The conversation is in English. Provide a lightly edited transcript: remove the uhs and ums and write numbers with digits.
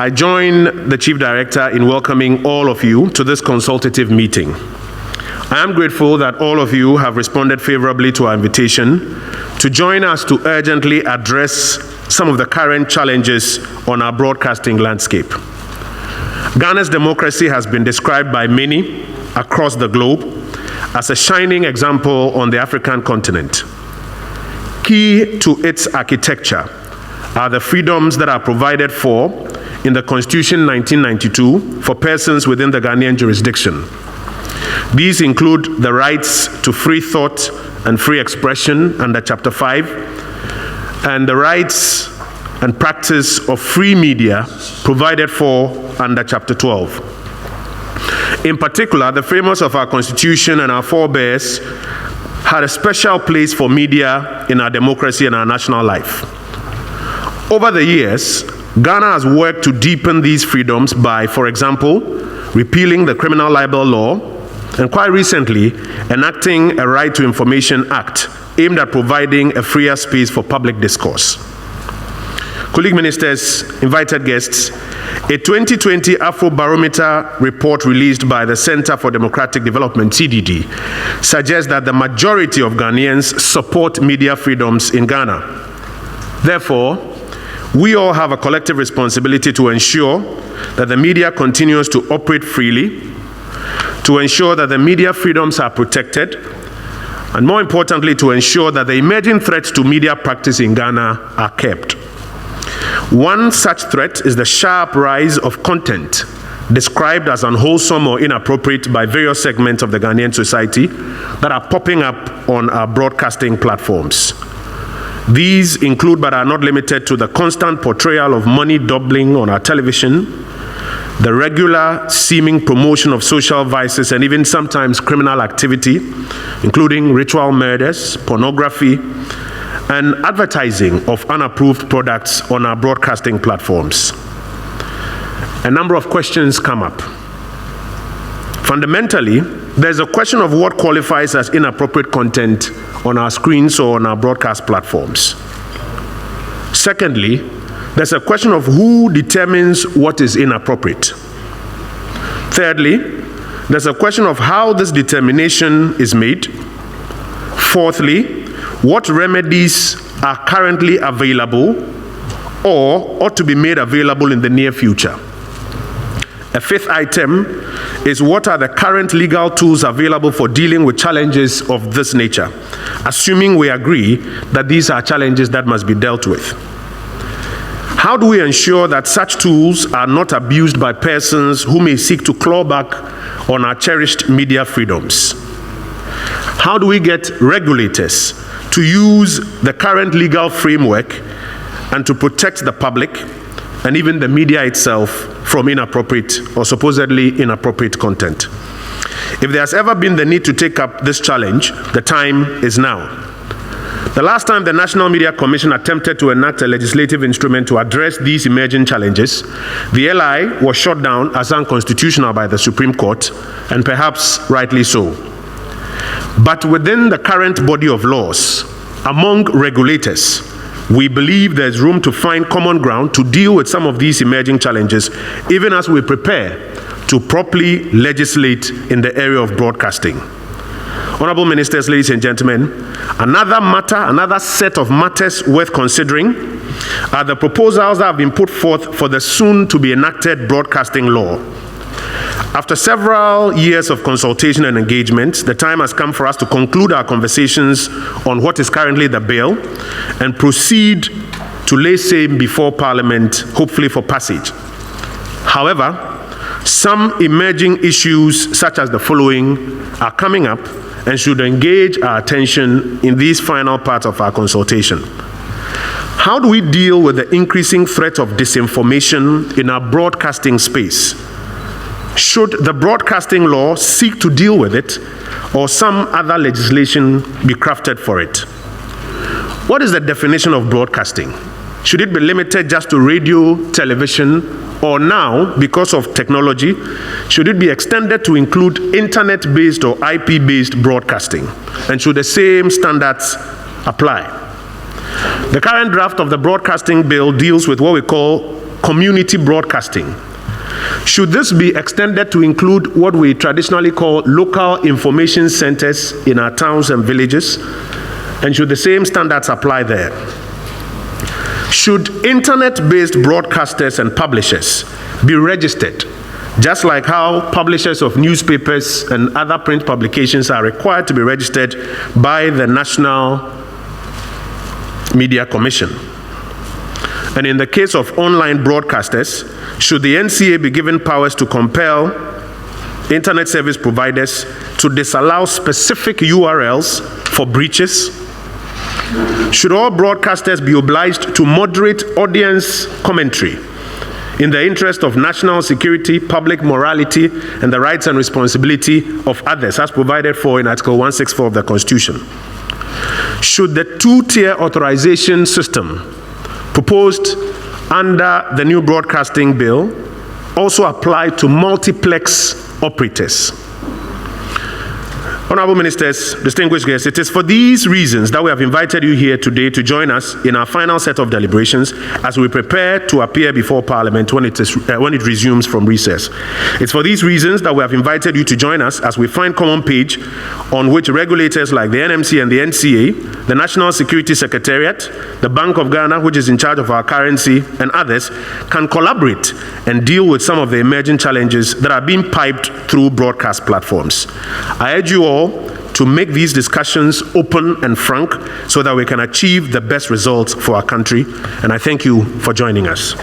I join the Chief Director in welcoming all of you to this consultative meeting. I am grateful that all of you have responded favorably to our invitation to join us to urgently address some of the current challenges on our broadcasting landscape. Ghana's democracy has been described by many across the globe as a shining example on the African continent. Key to its architecture are the freedoms that are provided for in the Constitution 1992 for persons within the Ghanaian jurisdiction. These include the rights to free thought and free expression under Chapter 5, and the rights and practice of free media provided for under Chapter 12. In particular, the framers of our Constitution and our forebears had a special place for media in our democracy and our national life. Over the years, Ghana has worked to deepen these freedoms by, for example, repealing the Criminal Libel Law, and quite recently, enacting a Right to Information Act aimed at providing a freer space for public discourse. Colleague ministers, invited guests, a 2020 Afrobarometer report released by the Center for Democratic Development, CDD, suggests that the majority of Ghanaians support media freedoms in Ghana. Therefore, we all have a collective responsibility to ensure that the media continues to operate freely, to ensure that the media freedoms are protected, and more importantly, to ensure that the emerging threats to media practice in Ghana are kept. One such threat is the sharp rise of content described as unwholesome or inappropriate by various segments of the Ghanaian society that are popping up on our broadcasting platforms. These include, but are not limited to, the constant portrayal of money doubling on our television, the regular seeming promotion of social vices and even sometimes criminal activity, including ritual murders, pornography, and advertising of unapproved products on our broadcasting platforms. A number of questions come up. Fundamentally, there's a question of what qualifies as inappropriate content on our screens or on our broadcast platforms. Secondly, there's a question of who determines what is inappropriate. Thirdly, there's a question of how this determination is made. Fourthly, what remedies are currently available or ought to be made available in the near future. A fifth item is what are the current legal tools available for dealing with challenges of this nature, assuming we agree that these are challenges that must be dealt with. How do we ensure that such tools are not abused by persons who may seek to claw back on our cherished media freedoms? How do we get regulators to use the current legal framework and to protect the public and even the media itself from inappropriate or supposedly inappropriate content? If there's ever been the need to take up this challenge, the time is now. The last time the National Media Commission attempted to enact a legislative instrument to address these emerging challenges, the LI was shot down as unconstitutional by the Supreme Court, and perhaps rightly so. But within the current body of laws, among regulators, we believe there's room to find common ground to deal with some of these emerging challenges, even as we prepare to properly legislate in the area of broadcasting. Honorable Ministers, ladies and gentlemen, another set of matters worth considering are the proposals that have been put forth for the soon-to-be enacted broadcasting law. After several years of consultation and engagement, the time has come for us to conclude our conversations on what is currently the bill and proceed to lay same before Parliament, hopefully for passage. However, some emerging issues such as the following are coming up and should engage our attention in these final parts of our consultation. How do we deal with the increasing threat of disinformation in our broadcasting space? Should the broadcasting law seek to deal with it, or some other legislation be crafted for it? What is the definition of broadcasting? Should it be limited just to radio, television, or now, because of technology, should it be extended to include internet-based or IP-based broadcasting? And should the same standards apply? The current draft of the broadcasting bill deals with what we call community broadcasting. Should this be extended to include what we traditionally call local information centers in our towns and villages? And should the same standards apply there? Should internet-based broadcasters and publishers be registered, just like how publishers of newspapers and other print publications are required to be registered by the National Media Commission? And in the case of online broadcasters, should the NCA be given powers to compel internet service providers to disallow specific URLs for breaches? Should all broadcasters be obliged to moderate audience commentary in the interest of national security, public morality, and the rights and responsibility of others, as provided for in Article 164 of the Constitution? Should the two-tier authorization system proposed under the new broadcasting bill also apply to multiplex operators? Honorable Ministers, distinguished guests, it is for these reasons that we have invited you here today to join us in our final set of deliberations as we prepare to appear before Parliament when it resumes from recess. It's for these reasons that we have invited you to join us as we find common page on which regulators like the NMC and the NCA, the National Security Secretariat, the Bank of Ghana, which is in charge of our currency, and others can collaborate and deal with some of the emerging challenges that are being piped through broadcast platforms. I urge you all to make these discussions open and frank so that we can achieve the best results for our country. And I thank you for joining us.